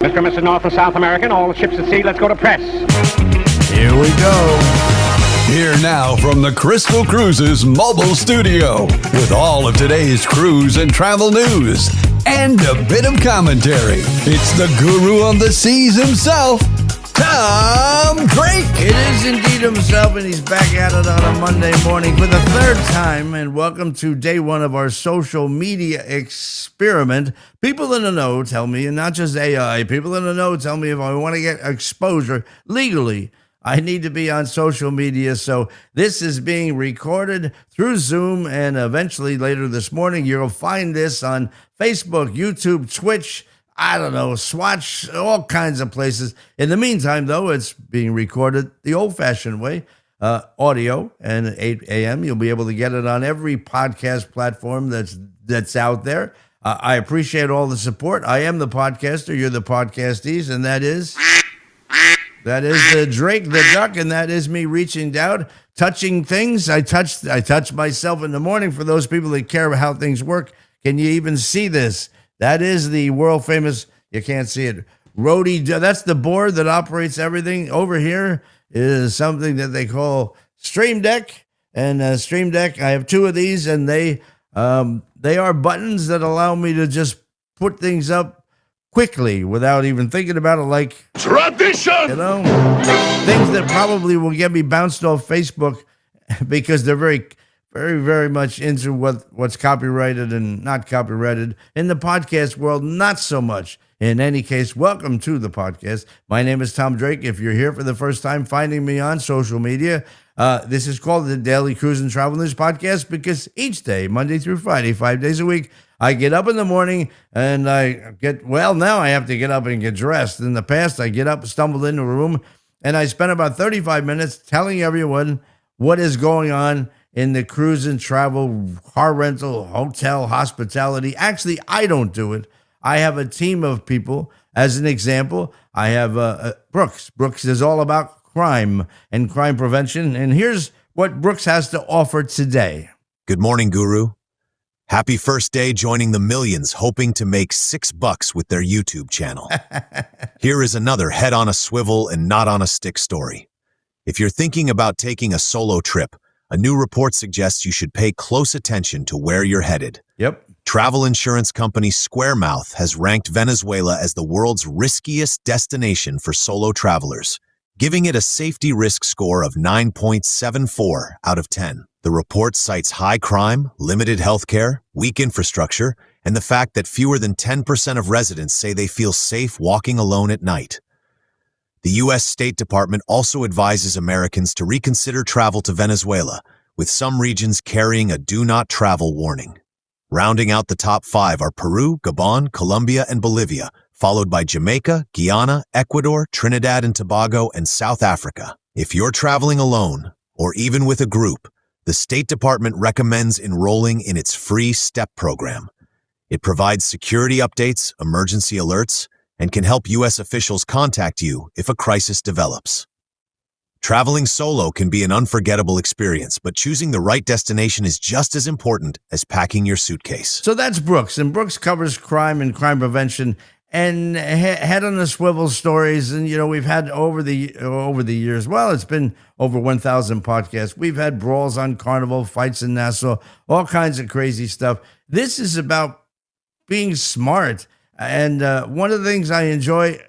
Mr. and Mrs. North and South American, all the ships at sea, let's go to press. Here we go. Here now from the Crystal Cruises mobile studio with all of today's cruise and travel news and a bit of commentary. It's the guru on the seas himself, Tom Drake. It is indeed himself, and he's back at it on a Monday morning for the third time. And welcome to day one of our social media experiment. People in the know tell me, and not just AI, people in the know tell me if I want to get exposure legally, I need to be on social media. So this is being recorded through Zoom, and eventually later this morning, you'll find this on Facebook, YouTube, Twitch, I don't know, Swatch, all kinds of places. In the meantime, though, it's being recorded the old-fashioned way, audio, and at 8 a.m. You'll be able to get it on every podcast platform that's out there. I appreciate all the support. I am the podcaster. You're the podcastees, and that is the Drake the Duck, and that is me reaching down, touching things. I touch myself in the morning. For those people that care about how things work, can you even see this? That is the world famous, you can't see it, Rode. That's the board that operates everything. Over here is something that they call Stream Deck. And Stream Deck, I have two of these, and they are buttons that allow me to just put things up quickly without even thinking about it, like tradition. Things that probably will get me bounced off Facebook because they're very, very, very much into what's copyrighted and not copyrighted. In the podcast world, not so much. In any case, welcome to the podcast. My name is Tom Drake. If you're here for the first time finding me on social media, this is called the Daily Cruise and Travel News Podcast because each day, Monday through Friday, 5 days a week, I get up in the morning and now I have to get up and get dressed. In the past, I get up, stumbled into a room, and I spent about 35 minutes telling everyone what is going on in the cruise and travel, car rental, hotel, hospitality. Actually, I don't do it. I have a team of people. As an example, I have Brooks. Brooks is all about crime and crime prevention. And here's what Brooks has to offer today. Good morning, Guru. Happy first day joining the millions hoping to make $6 with their YouTube channel. Here is another head on a swivel and not on a stick story. If you're thinking about taking a solo trip, a new report suggests you should pay close attention to where you're headed. Yep. Travel insurance company Squaremouth has ranked Venezuela as the world's riskiest destination for solo travelers, giving it a safety risk score of 9.74 out of 10. The report cites high crime, limited healthcare, weak infrastructure, and the fact that fewer than 10% of residents say they feel safe walking alone at night. The U.S. State Department also advises Americans to reconsider travel to Venezuela, with some regions carrying a do not travel warning. Rounding out the top 5 are Peru, Gabon, Colombia, and Bolivia, followed by Jamaica, Guyana, Ecuador, Trinidad and Tobago, and South Africa. If you're traveling alone, or even with a group, the State Department recommends enrolling in its free STEP program. It provides security updates, emergency alerts, and can help U.S. officials contact you if a crisis develops. Traveling solo can be an unforgettable experience, but choosing the right destination is just as important as packing your suitcase. So that's Brooks, and Brooks covers crime and crime prevention and head on the swivel stories. And, we've had over the years, well, it's been over 1,000 podcasts. We've had brawls on Carnival, fights in Nassau, all kinds of crazy stuff. This is about being smart. And one of the things I enjoy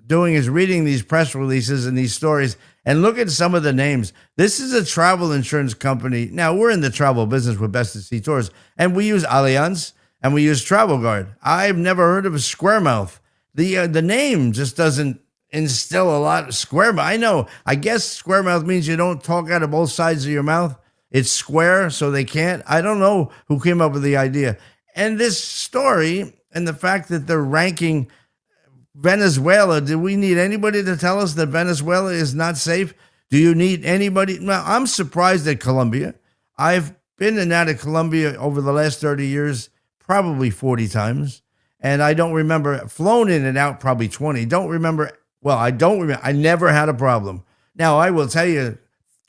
doing is reading these press releases and these stories and look at some of the names. This is a travel insurance company. Now, we're in the travel business with Best at Sea Tours, and we use Allianz and we use Travel Guard. I've never heard of a Squaremouth. The name just doesn't instill a lot of Squaremouth. I guess Squaremouth means you don't talk out of both sides of your mouth. It's square, so they can't. I don't know who came up with the idea. And this story and the fact that they're ranking Venezuela, do we need anybody to tell us that Venezuela is not safe? Do you need anybody? Now, I'm surprised at Colombia. I've been in and out of Colombia over the last 30 years, probably 40 times. And I don't remember, flown in and out probably 20. I don't remember. I never had a problem. Now, I will tell you,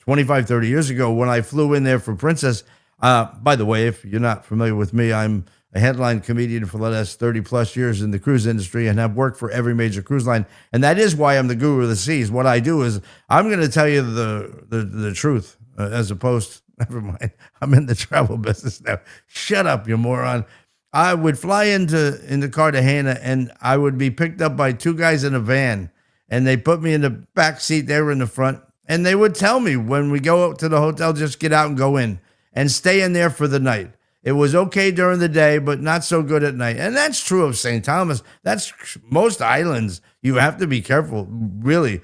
25, 30 years ago, when I flew in there for Princess, by the way, if you're not familiar with me, I'm a headline comedian for the last 30 plus years in the cruise industry and have worked for every major cruise line. And that is why I'm the guru of the seas. What I do is I'm going to tell you the truth as opposed to, never mind, I'm in the travel business now. Shut up, you moron. I would fly into Cartagena and I would be picked up by two guys in a van and they put me in the back seat. They were in the front and they would tell me when we go out to the hotel, just get out and go in and stay in there for the night. It was okay during the day, but not so good at night. And that's true of St. Thomas. That's most islands. You have to be careful, really.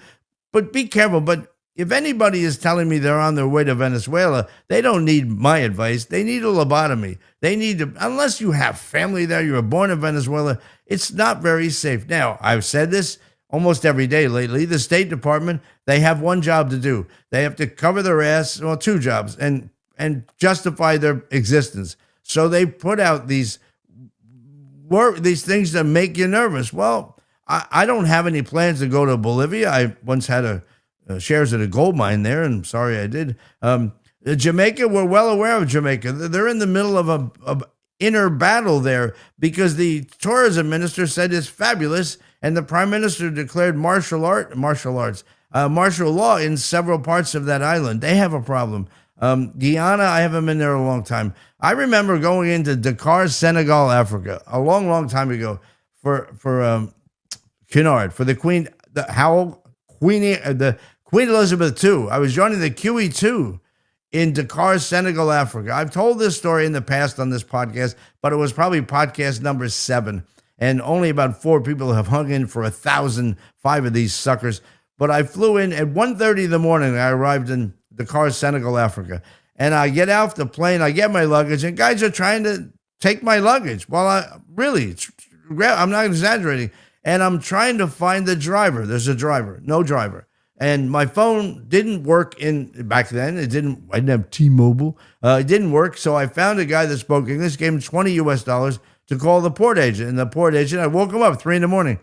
But be careful. But if anybody is telling me they're on their way to Venezuela, they don't need my advice. They need a lobotomy. They need to, unless you have family there, you were born in Venezuela, it's not very safe. Now, I've said this almost every day lately. The State Department, they have one job to do. They have to cover their ass, well, two jobs, and justify their existence. So they put out these things that make you nervous. Well, I don't have any plans to go to Bolivia. I once had shares at a gold mine there, and sorry I did. Jamaica, we're well aware of Jamaica. They're in the middle of a inner battle there because the tourism minister said it's fabulous, and the prime minister declared martial law in several parts of that island. They have a problem. Guyana, I haven't been there a long time. I remember going into Dakar, Senegal, Africa, a long, long time ago for Cunard, for the Queen Elizabeth II. I was joining the QE2 in Dakar, Senegal, Africa. I've told this story in the past on this podcast, but it was probably podcast number 7. And only about 4 people have hung in for 1,005 of these suckers. But I flew in at 1:30 in the morning. I arrived in Dakar, Senegal, Africa. And I get off the plane, I get my luggage, and guys are trying to take my luggage. Well, I'm not exaggerating. And I'm trying to find the driver. There's a driver, no driver. And my phone didn't work back then. I didn't have T-Mobile. It didn't work. So I found a guy that spoke English, gave him $20 to call the port agent. And the port agent, I woke him up 3 a.m.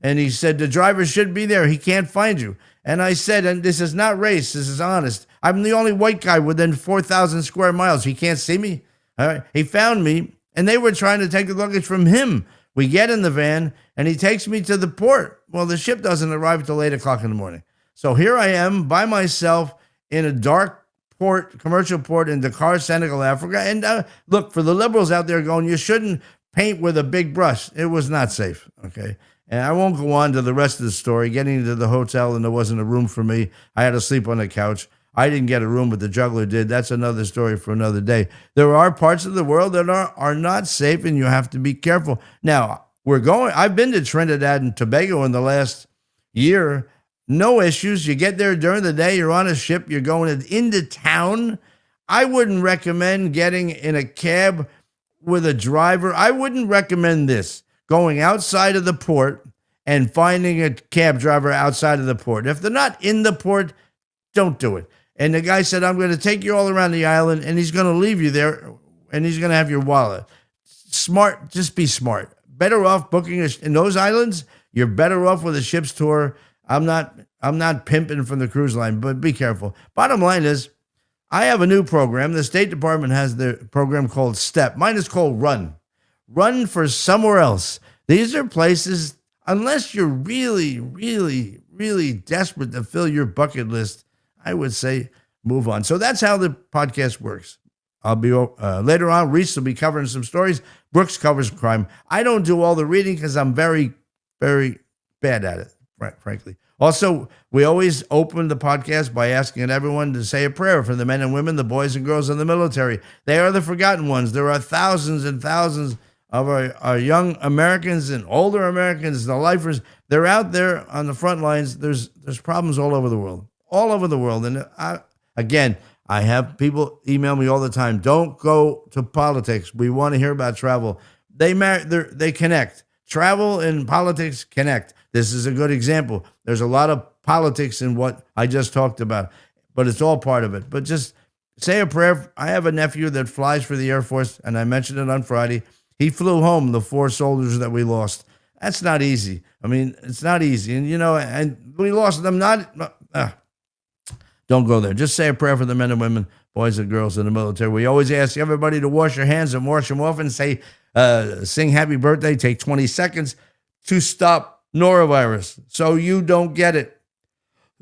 And he said, the driver should be there. He can't find you. And I said, and this is not race. This is honest. I'm the only white guy within 4,000 square miles. He can't see me. All right. He found me, and they were trying to take the luggage from him. We get in the van, and he takes me to the port. Well, the ship doesn't arrive until 8 o'clock in the morning. So here I am by myself in a dark port, commercial port in Dakar, Senegal, Africa. And look, for the liberals out there going, you shouldn't paint with a big brush. It was not safe, okay? And I won't go on to the rest of the story. Getting into the hotel and there wasn't a room for me. I had to sleep on the couch. I didn't get a room, but the juggler did. That's another story for another day. There are parts of the world that are not safe, and you have to be careful. Now, I've been to Trinidad and Tobago in the last year. No issues. You get there during the day. You're on a ship. You're going into town. I wouldn't recommend getting in a cab with a driver. I wouldn't recommend this. Going outside of the port and finding a cab driver outside of the port. If they're not in the port, don't do it. And the guy said, I'm going to take you all around the island, and he's going to leave you there, and he's going to have your wallet. Smart, just be smart. Better off booking in those islands. You're better off with a ship's tour. I'm not pimping from the cruise line, but be careful. Bottom line is, I have a new program. The State Department has the program called STEP. Mine is called Run. Run for somewhere else. These are places, unless you're really, really, really desperate to fill your bucket list, I would say move on. So that's how the podcast works. I'll be later on. Reese will be covering some stories. Brooks covers crime. I don't do all the reading because I'm very, very bad at it, frankly. Also, we always open the podcast by asking everyone to say a prayer for the men and women, the boys and girls in the military. They are the forgotten ones. There are thousands and thousands of our young Americans and older Americans, the lifers. They're out there on the front lines. There's problems all over the world. And again, I have people email me all the time. Don't go to politics. We want to hear about travel. They connect. Travel and politics connect. This is a good example. There's a lot of politics in what I just talked about, but it's all part of it. But just say a prayer. I have a nephew that flies for the Air Force, and I mentioned it on Friday. He flew home the 4 soldiers that we lost. That's not easy. I mean, it's not easy. And, and we lost them. Don't go there. Just say a prayer for the men and women, boys and girls in the military. We always ask everybody to wash your hands and wash them off and say, sing happy birthday, take 20 seconds to stop norovirus so you don't get it.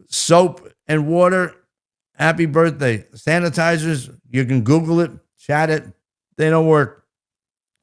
Soap and water, happy birthday. Sanitizers, you can Google it, chat it. They don't work.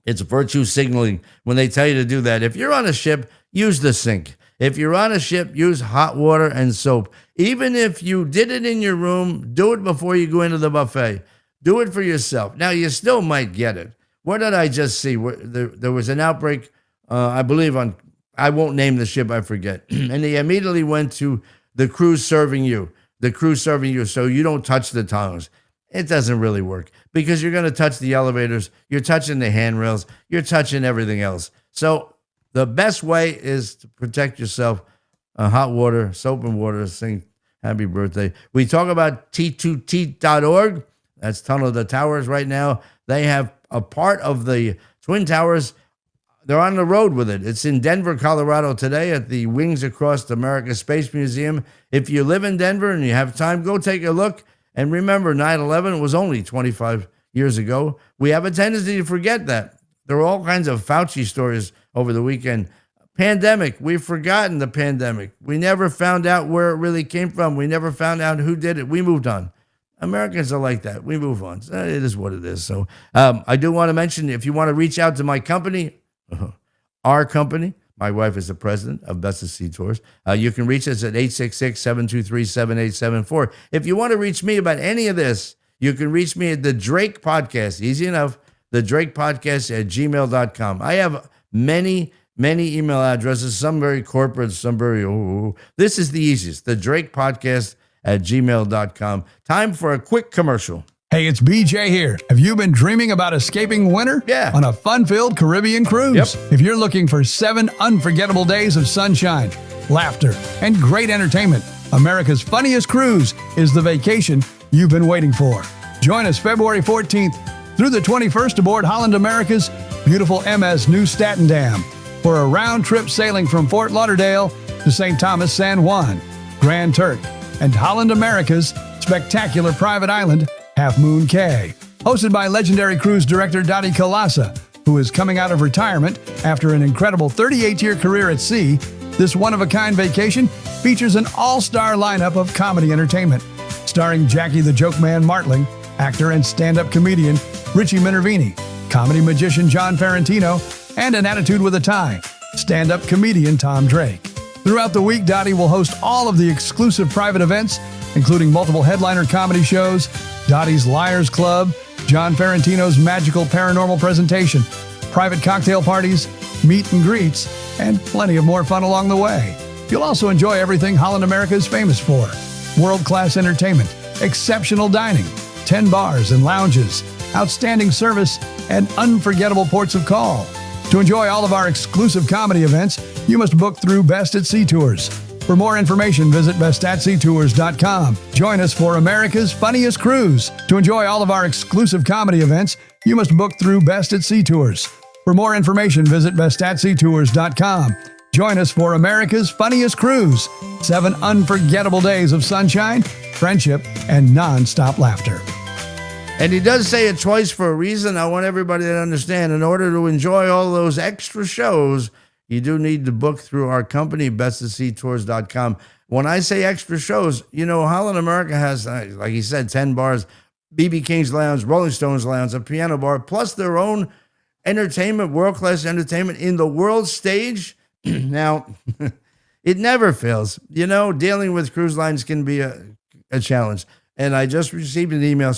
It's virtue signaling when they tell you to do that. If you're on a ship, use the sink. If you're on a ship, use hot water and soap. Even if you did it in your room, do it before you go into the buffet. Do it for yourself. Now, you still might get it. What did I just see? There was an outbreak, I believe, on, I won't name the ship, I forget. And they immediately went to the crew serving you. The crew serving you so you don't touch the tongs. It doesn't really work because you're going to touch the elevators. You're touching the handrails. You're touching everything else. So the best way is to protect yourself. Hot water, soap and water, sing happy birthday. We talk about T2T.org. That's Tunnel of the Towers right now. They have a part of the Twin Towers. They're on the road with it. It's in Denver, Colorado today at the Wings Across America Space Museum. If you live in Denver and you have time, go take a look. And remember, 9/11 was only 25 years ago. We have a tendency to forget that. There were all kinds of Fauci stories over the weekend. Pandemic, we've forgotten the pandemic. We never found out where it really came from. We never found out who did it. We moved on. Americans are like that. We move on. It is what it is. So I do want to mention, if you want to reach out to my company, our company, my wife is the president of Best at Sea Tours. You can reach us at 866-723-7874. If you want to reach me about any of this, you can reach me at the Drake Podcast. Easy enough. The Drake Podcast at gmail.com. I have many email addresses, some very corporate, some very, This is the easiest. The Drake Podcast at gmail.com. Time for a quick commercial. Hey, it's BJ here. Have you been dreaming about escaping winter? Yeah. On a fun-filled Caribbean cruise? Yep. If you're looking for 7 unforgettable days of sunshine, laughter, and great entertainment, America's Funniest Cruise is the vacation you've been waiting for. Join us February 14th through the 21st aboard Holland America's beautiful MS New Staten Dam for a round-trip sailing from Fort Lauderdale to St. Thomas, San Juan, Grand Turk, and Holland America's spectacular private island, Half Moon Cay. Hosted by legendary cruise director Dottie Kalasa, who is coming out of retirement after an incredible 38-year career at sea, this one-of-a-kind vacation features an all-star lineup of comedy entertainment, starring Jackie the Joke Man Martling, actor and stand-up comedian Richie Minervini, comedy magician John Ferrantino, and an attitude with a tie, stand-up comedian Tom Drake. Throughout the week, Dottie will host all of the exclusive private events, including multiple headliner comedy shows, Dottie's Liars Club, John Ferrantino's magical paranormal presentation, private cocktail parties, meet and greets, and plenty of more fun along the way. You'll also enjoy everything Holland America is famous for: world-class entertainment, exceptional dining, 10 bars and lounges, outstanding service, and unforgettable ports of call. To enjoy all of our exclusive comedy events, you must book through Best at Sea Tours. For more information, visit bestatseatours.com. Join us for America's Funniest Cruise. To enjoy all of our exclusive comedy events, you must book through Best at Sea Tours. For more information, visit bestatseatours.com. Join us for America's Funniest Cruise. 7 unforgettable days of sunshine, friendship, and non-stop laughter. And he does say it twice for a reason. I want everybody to understand, in order to enjoy all those extra shows, you do need to book through our company, bestatseatours.com. When I say extra shows, Holland America has, like he said, 10 bars, B.B. King's Lounge, Rolling Stones Lounge, a piano bar, plus their own entertainment, world-class entertainment in the world stage. Now, it never fails. Dealing with cruise lines can be a challenge. And I just received an email,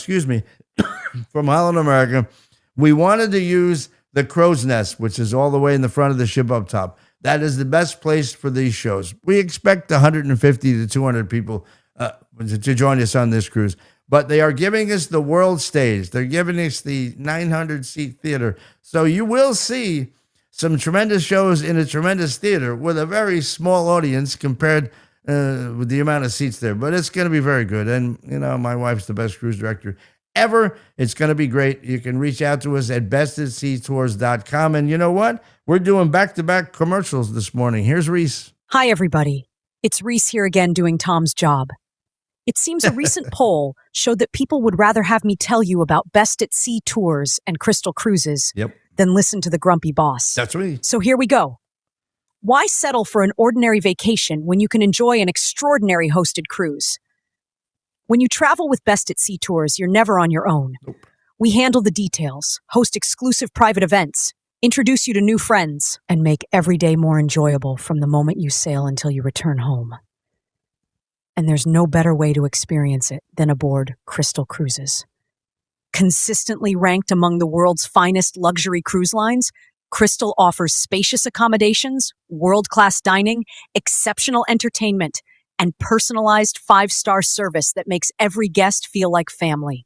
from Holland America. We wanted to use the Crow's Nest, which is all the way in the front of the ship up top. That is the best place for these shows. We expect 150 to 200 people to join us on this cruise. But they are giving us the world stage. They're giving us the 900-seat theater. So you will see some tremendous shows in a tremendous theater with a very small audience compared with the amount of seats there. But it's going to be very good. And, my wife's the best cruise director ever. It's going to be great. You can reach out to us at bestatseatours.com. And you know what? We're doing back-to-back commercials this morning. Here's Reese. Hi, everybody. It's Reese here again doing Tom's job. It seems a recent poll showed that people would rather have me tell you about Best at Sea Tours and Crystal Cruises then listen to the grumpy boss. That's me. So here we go. Why settle for an ordinary vacation when you can enjoy an extraordinary hosted cruise? When you travel with Best at Sea Tours, you're never on your own. Nope. We handle the details, host exclusive private events, introduce you to new friends, and make every day more enjoyable from the moment you sail until you return home. And there's no better way to experience it than aboard Crystal Cruises. Consistently ranked among the world's finest luxury cruise lines, Crystal offers spacious accommodations, world-class dining, exceptional entertainment, and personalized 5-star service that makes every guest feel like family.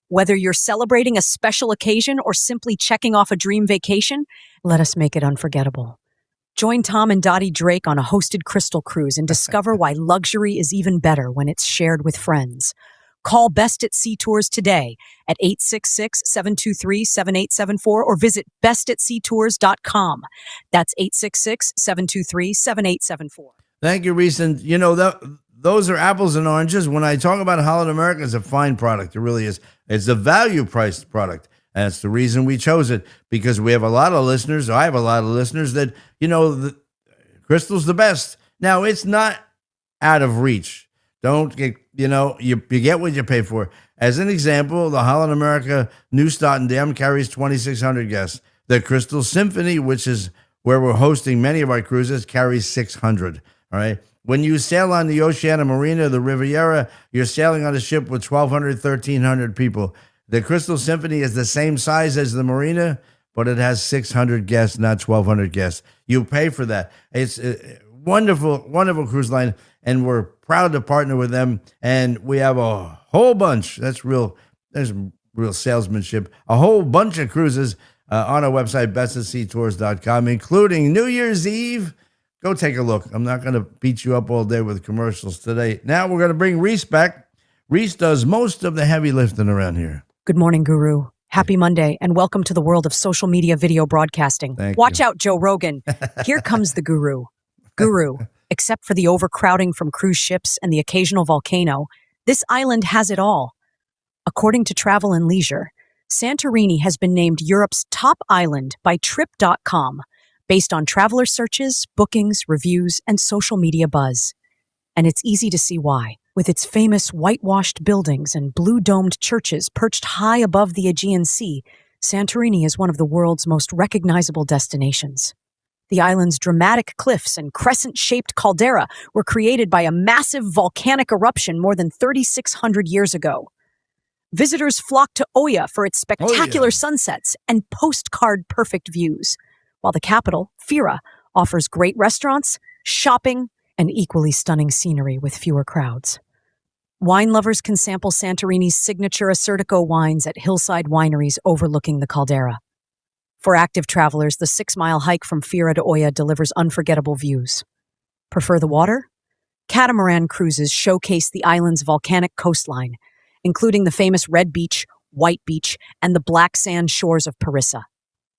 Whether you're celebrating a special occasion or simply checking off a dream vacation, let us make it unforgettable. Join Tom and Dottie Drake on a hosted Crystal cruise and discover why luxury is even better when it's shared with friends. Call Best at Sea Tours today at 866-723-7874 or visit bestatseatours.com. That's 866-723-7874. Thank you, Reese. And, you know, those are apples and oranges. When I talk about Holland America, it's a fine product. It really is. It's a value-priced product. And it's the reason we chose it, because we have a lot of listeners. I have a lot of listeners that, you know, Crystal's the best. Now, it's not out of reach. Don't get, you know, you get what you pay for. As an example, the Holland America New Stottendam carries 2,600 guests. The Crystal Symphony, which is where we're hosting many of our cruises, carries 600. All right. When you sail on the Oceania Marina, the Riviera, you're sailing on a ship with 1,200, 1,300 people. The Crystal Symphony is the same size as the Marina, but it has 600 guests, not 1,200 guests. You pay for that. It's a wonderful, wonderful cruise line, and we're proud to partner with them. And we have a whole bunch. There's real salesmanship. A whole bunch of cruises on our website, bestatseatours.com, including New Year's Eve. Go take a look. I'm not going to beat you up all day with commercials today. Now we're going to bring Reese back. Reese does most of the heavy lifting around here. Good morning, Guru. Happy Monday, and welcome to the world of social media video broadcasting. Watch out, Joe Rogan. Here comes the Guru. Guru, except for the overcrowding from cruise ships and the occasional volcano, this island has it all. According to Travel and Leisure, Santorini has been named Europe's top island by Trip.com, based on traveler searches, bookings, reviews, and social media buzz. And it's easy to see why. With its famous whitewashed buildings and blue-domed churches perched high above the Aegean Sea, Santorini is one of the world's most recognizable destinations. The island's dramatic cliffs and crescent-shaped caldera were created by a massive volcanic eruption more than 3,600 years ago. Visitors flock to Oya for its spectacular sunsets and postcard-perfect views, while the capital, Fira, offers great restaurants, shopping, and equally stunning scenery with fewer crowds. Wine lovers can sample Santorini's signature Assertico wines at hillside wineries overlooking the caldera. For active travelers, the 6-mile hike from Fira to Oya delivers unforgettable views. Prefer the water? Catamaran cruises showcase the island's volcanic coastline, including the famous Red Beach, White Beach, and the black sand shores of Parissa.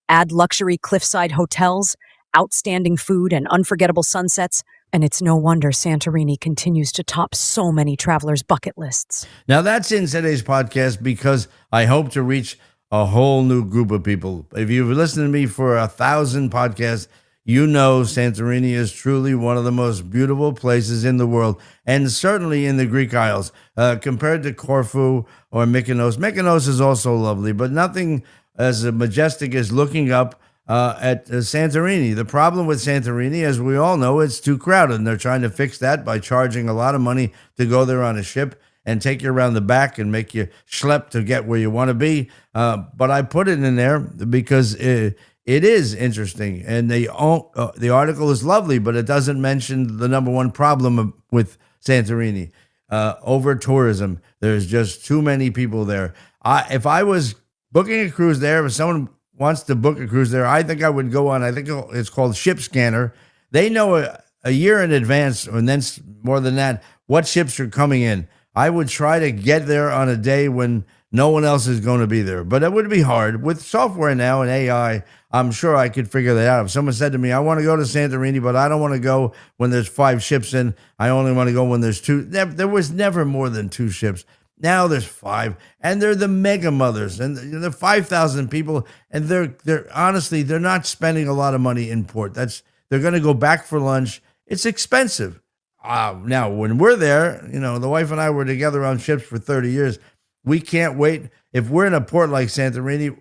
Add luxury cliffside hotels, outstanding food, and unforgettable sunsets, and it's no wonder Santorini continues to top so many travelers' bucket lists. Now, that's in today's podcast because I hope to reach a whole new group of people. If you've listened to me for 1,000 podcasts, you know Santorini is truly one of the most beautiful places in the world, and certainly in the Greek Isles. Compared to Corfu or Mykonos, Mykonos is also lovely, but nothing as majestic as looking up at Santorini. The problem with Santorini, as we all know, it's too crowded, and they're trying to fix that by charging a lot of money to go there on a ship and take you around the back and make you schlep to get where you want to be. But I put it in there because it is interesting, and the article is lovely, but it doesn't mention the number one problem with Santorini, over tourism. There's just too many people there. If I was booking a cruise there, if someone wants to book a cruise there, I think I would go on, I think it's called Ship Scanner. They know a year in advance, and then more than that, what ships are coming in. I would try to get there on a day when no one else is going to be there, but it would be hard. With software now and AI, I'm sure I could figure that out. If someone said to me, I want to go to Santorini, but I don't want to go when there's 5 ships in, I only want to go when there's 2. There was never more than 2 ships. Now there's 5, and they're the mega mothers, and they're 5,000 people, and they're honestly, they're not spending a lot of money in port. They're going to go back for lunch. It's expensive. Now, when we're there, the wife and I were together on ships for 30 years. We can't wait. If we're in a port like Santorini,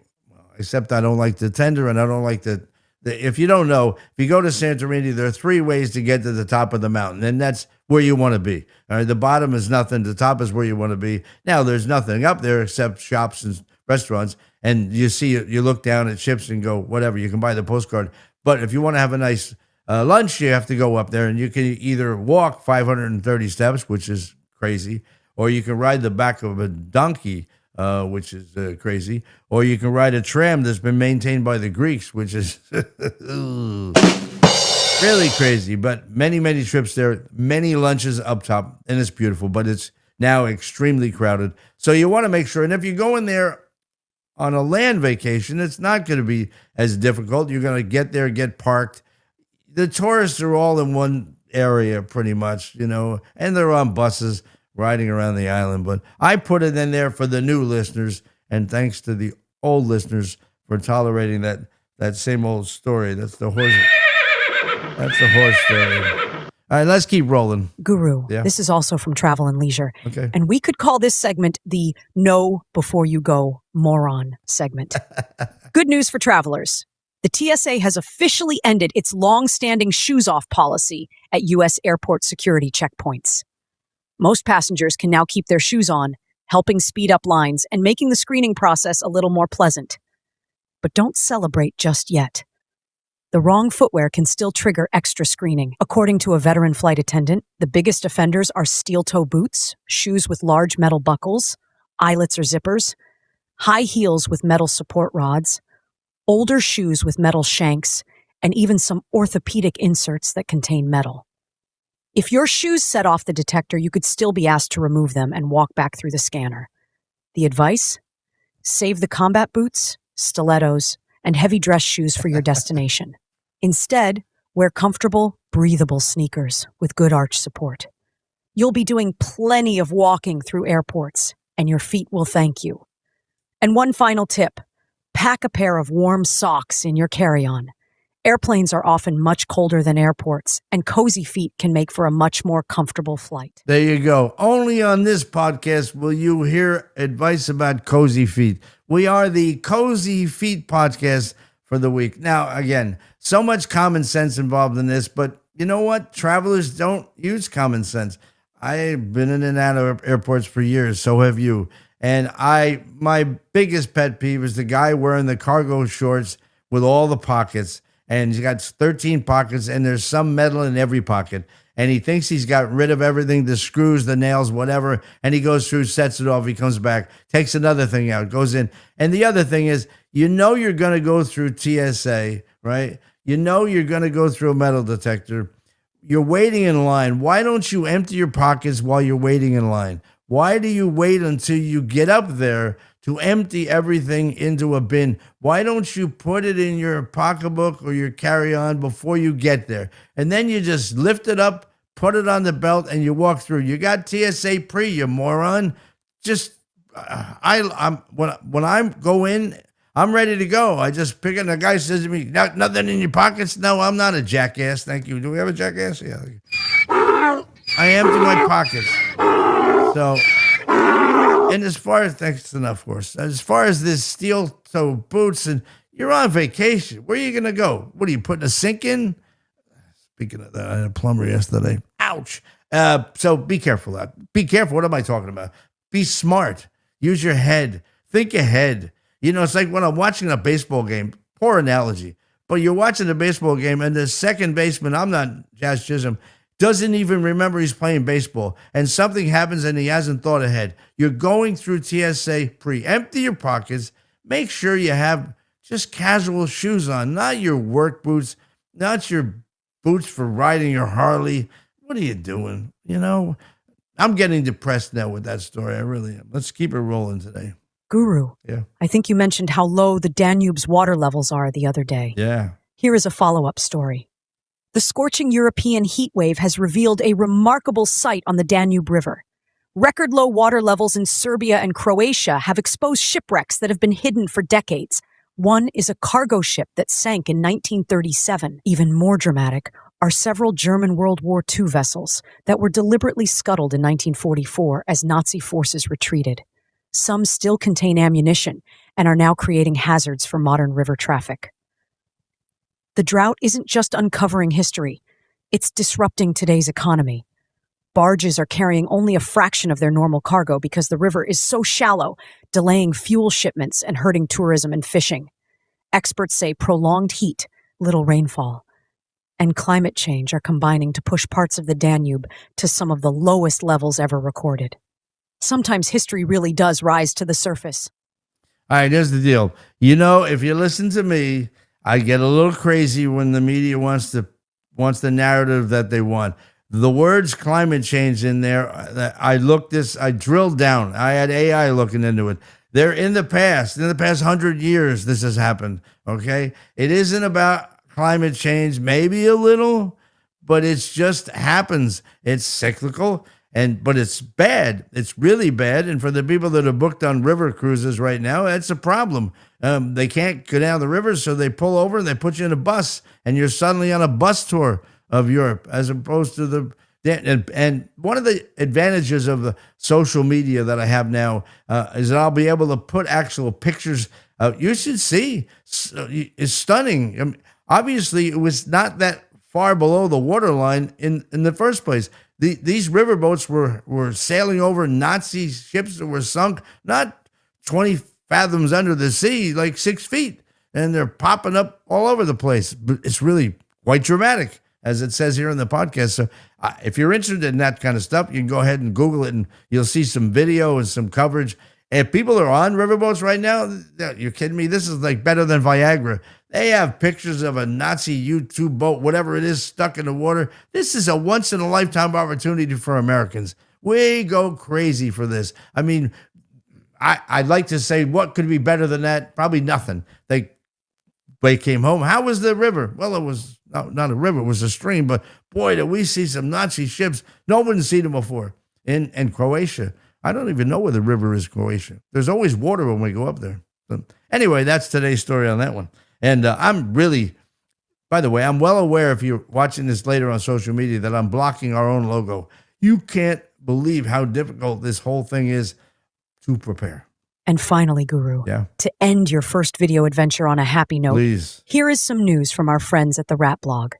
except I don't like the tender, and I don't like if you don't know, if you go to Santorini, there are 3 ways to get to the top of the mountain, and that's where you want to be. All right, the bottom is nothing. The top is where you want to be. Now, there's nothing up there except shops and restaurants, and you look down at ships and go, whatever, you can buy the postcard. But if you want to have a nice lunch, you have to go up there, and you can either walk 530 steps, which is crazy, or you can ride the back of a donkey, which is crazy, or you can ride a tram that's been maintained by the Greeks, which is really crazy. But many, many trips there, many lunches up top, and it's beautiful, but it's now extremely crowded. So you want to make sure, and if you go in there on a land vacation, it's not going to be as difficult. You're going to get there, get parked. The tourists are all in one area pretty much, and they're on buses riding around the island. But I put it in there for the new listeners, and thanks to the old listeners for tolerating that same old story. That's the horse story. All right, let's keep rolling. Guru, Yeah. This is also from Travel and Leisure. Okay. And we could call this segment the Know Before You Go Moron segment. Good news for travelers. The TSA has officially ended its long-standing shoes-off policy at U.S. airport security checkpoints. Most passengers can now keep their shoes on, helping speed up lines and making the screening process a little more pleasant. But don't celebrate just yet. The wrong footwear can still trigger extra screening. According to a veteran flight attendant, the biggest offenders are steel-toe boots, shoes with large metal buckles, eyelets or zippers, high heels with metal support rods, older shoes with metal shanks, and even some orthopedic inserts that contain metal. If your shoes set off the detector, you could still be asked to remove them and walk back through the scanner. The advice? Save the combat boots, stilettos, and heavy dress shoes for your destination. Instead, wear comfortable, breathable sneakers with good arch support. You'll be doing plenty of walking through airports, and your feet will thank you. And one final tip, pack a pair of warm socks in your carry-on. Airplanes are often much colder than airports, and cozy feet can make for a much more comfortable flight. There you go. Only on this podcast will you hear advice about cozy feet. We are the Cozy Feet podcast for the week. Now, again, so much common sense involved in this, but you know what? Travelers don't use common sense. I've been in and out of airports for years, so have you. And my biggest pet peeve is the guy wearing the cargo shorts with all the pockets. And he's got 13 pockets, and there's some metal in every pocket. And he thinks he's got rid of everything, the screws, the nails, whatever. And he goes through, sets it off. He comes back, takes another thing out, goes in. And the other thing is, you're going to go through TSA, right? You're going to go through a metal detector. You're waiting in line. Why don't you empty your pockets while you're waiting in line? Why do you wait until you get up there to empty everything into a bin? Why don't you put it in your pocketbook or your carry-on before you get there? And then you just lift it up, put it on the belt, and you walk through. You got TSA pre, you moron. Just, when I go in, I'm ready to go. I just pick it, and the guy says to me, nothing in your pockets? No, I'm not a jackass. Thank you. Do we have a jackass? Yeah. I empty my pockets. So, and that's enough, horse. As far as this steel-toe boots, and you're on vacation, where are you going to go? What are you putting a sink in? Speaking of that, I had a plumber yesterday. Ouch. So be careful. Be careful. What am I talking about? Be smart. Use your head. Think ahead. It's like when I'm watching a baseball game. Poor analogy. But you're watching a baseball game, and the second baseman, I'm not Jazz Chisholm, doesn't even remember he's playing baseball, and something happens and he hasn't thought ahead. You're going through TSA pre. Empty your pockets. Make sure you have just casual shoes on, not your work boots, not your boots for riding your Harley. What are you doing? I'm getting depressed now with that story. I really am. Let's keep it rolling today. Guru, Yeah. I think you mentioned how low the Danube's water levels are the other day. Yeah. Here is a follow-up story. The scorching European heat wave has revealed a remarkable sight on the Danube River. Record low water levels in Serbia and Croatia have exposed shipwrecks that have been hidden for decades. One is a cargo ship that sank in 1937. Even more dramatic are several German World War II vessels that were deliberately scuttled in 1944 as Nazi forces retreated. Some still contain ammunition and are now creating hazards for modern river traffic. The drought isn't just uncovering history, it's disrupting today's economy. Barges are carrying only a fraction of their normal cargo because the river is so shallow, delaying fuel shipments and hurting tourism and fishing. Experts say prolonged heat, little rainfall, and climate change are combining to push parts of the Danube to some of the lowest levels ever recorded. Sometimes history really does rise to the surface. All right, here's the deal. You know, if you listen to me, I get a little crazy when the media wants the narrative that they want. The words climate change in there, I drilled down. I had AI looking into it. They're in the past 100 years, this has happened, okay? It isn't about climate change, maybe a little, but it's just happens. It's cyclical, but it's bad. It's really bad. And for the people that are booked on river cruises right now, that's a problem. They can't go down the river, so they pull over and they put you in a bus, and you're suddenly on a bus tour of Europe, as opposed to and one of the advantages of the social media that I have now is that I'll be able to put actual pictures. You should see. It's stunning. I mean, obviously, it was not that far below the waterline in the first place. These riverboats were sailing over Nazi ships that were sunk, not 20 fathoms under the sea, like 6 feet. And they're popping up all over the place. But it's really quite dramatic, as it says here in the podcast. So if you're interested in that kind of stuff, you can go ahead and Google it, and you'll see some video and some coverage. If people are on riverboats right now, you're kidding me? This is like better than Viagra. They have pictures of a Nazi U-2 boat, whatever it is, stuck in the water. This is a once-in-a-lifetime opportunity for Americans. We go crazy for this. I mean, I'd like to say, what could be better than that? Probably nothing. They came home. How was the river? Well, it was not a river, it was a stream. But boy, did we see some Nazi ships. No one's seen them before. In Croatia. I don't even know where the river is, Croatia. There's always water when we go up there. So anyway, that's today's story on that one. And I'm really, by the way, I'm well aware, if you're watching this later on social media, that I'm blocking our own logo. You can't believe how difficult this whole thing is to prepare. And finally, Guru, to end your first video adventure on a happy note, please, here is some news from our friends at the Rat Blog.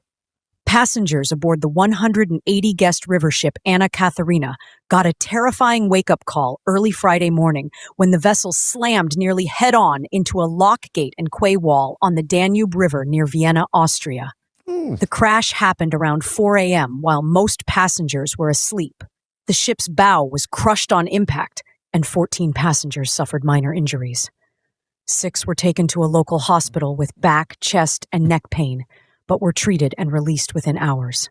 Passengers aboard the 180-guest river ship Anna Katharina got a terrifying wake-up call early Friday morning when the vessel slammed nearly head-on into a lock gate and quay wall on the Danube River near Vienna, Austria. The crash happened around 4 a.m. while most passengers were asleep. The ship's bow was crushed on impact, and 14 passengers suffered minor injuries. 6 were taken to a local hospital with back, chest, and neck pain, but were treated and released within hours.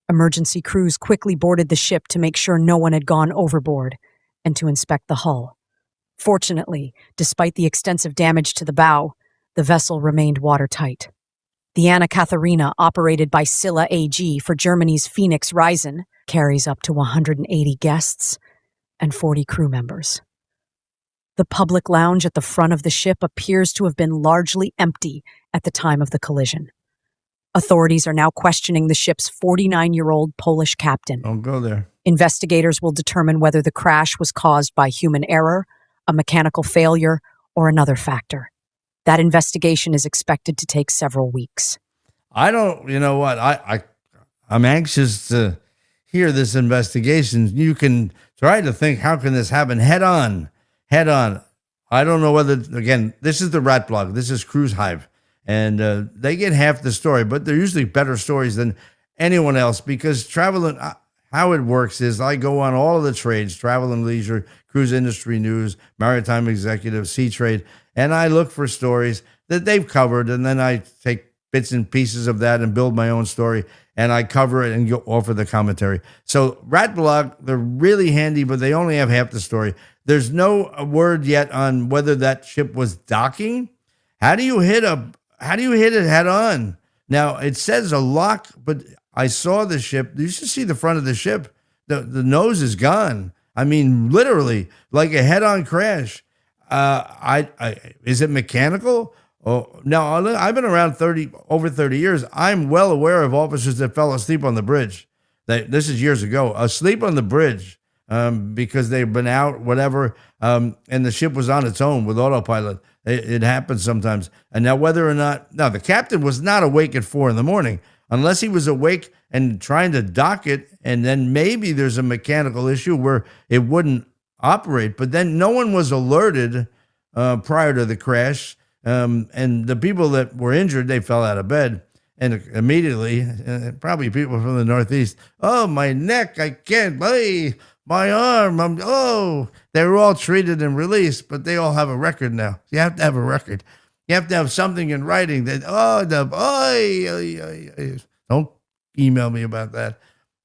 Emergency crews quickly boarded the ship to make sure no one had gone overboard and to inspect the hull. Fortunately, despite the extensive damage to the bow, the vessel remained watertight. The Anna Katharina, operated by Scylla AG for Germany's Phoenix Risen, carries up to 180 guests and 40 crew members. The public lounge at the front of the ship appears to have been largely empty at the time of the collision. Authorities are now questioning the ship's 49-year-old Polish captain. Don't go there. Investigators will determine whether the crash was caused by human error, a mechanical failure, or another factor. That investigation is expected to take several weeks. You know what? I'm anxious to hear this investigation. You can try to think, how can this happen? Head on. I don't know whether, again, this is the Rat Blog. This is Cruise Hive. And they get half the story, but they're usually better stories than anyone else, because travel, how it works is I go on all of the trades, travel and leisure, cruise industry news, maritime executive, sea trade, and I look for stories that they've covered, and then I take bits and pieces of that and build my own story, and I cover it and offer the commentary. So Rat Blog, they're really handy, but they only have half the story. There's no word yet on whether that ship was docking. How do you hit it head on? Now, it says a lock, but I saw the ship. You should see the front of the ship. The nose is gone. I mean, literally, like a head-on crash. Is it mechanical? Oh, now I've been around over 30 years. I'm well aware of officers that fell asleep on the bridge. This is years ago. Asleep on the bridge because they've been out, whatever, and the ship was on its own with autopilot. It happens sometimes. And now the captain was not awake at 4 a.m, unless he was awake and trying to dock it, and then maybe there's a mechanical issue where it wouldn't operate. But then no one was alerted prior to the crash, and the people that were injured, they fell out of bed. And immediately, probably people from the Northeast, oh, my neck, I can't, my arm, they were all treated and released, but they all have a record now. You have to have a record. You have to have something in writing that, don't email me about that.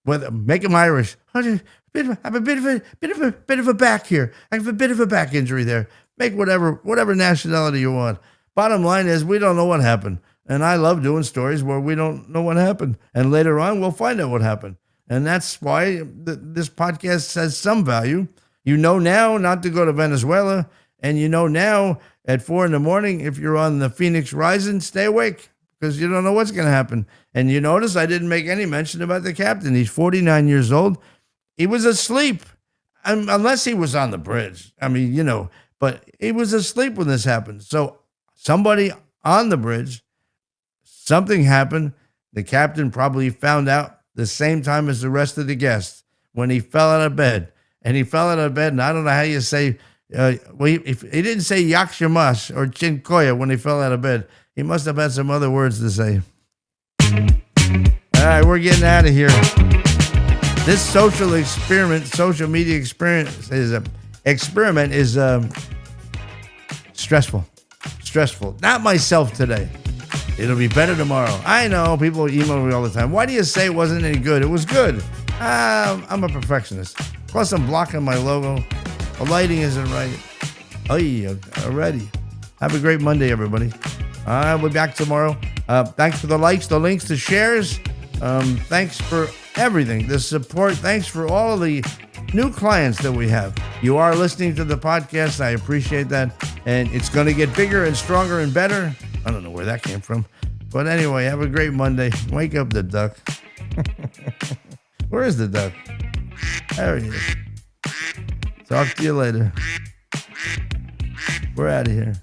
Make them Irish. I have a bit of a back here. I have a bit of a back injury there. Make whatever nationality you want. Bottom line is, we don't know what happened. And I love doing stories where we don't know what happened. And later on, we'll find out what happened. And that's why this podcast has some value. You know now not to go to Venezuela. And you know now at 4 a.m, if you're on the Phoenix Rising, stay awake because you don't know what's going to happen. And you notice I didn't make any mention about the captain. He's 49 years old. He was asleep, unless he was on the bridge. I mean, but he was asleep when this happened. So somebody on the bridge, something happened. The captain probably found out the same time as the rest of the guests when he fell out of bed. And he fell out of bed, and I don't know how you say, if he didn't say yakshimash or chinkoya when he fell out of bed. He must have had some other words to say. All right, we're getting out of here. This social media experience is stressful. Not myself today. It'll be better tomorrow. I know people email me all the time. Why do you say it wasn't any good? It was good. I'm a perfectionist. Plus, I'm blocking my logo. The lighting isn't right. Already. Have a great Monday, everybody. We'll be back tomorrow. Thanks for the likes, the links, the shares. Thanks for everything, the support. Thanks for all of the new clients that we have. You are listening to the podcast. I appreciate that. And it's going to get bigger and stronger and better. I don't know where that came from. But anyway, have a great Monday. Wake up the duck. Where is the duck? There he is. Talk to you later. We're out of here.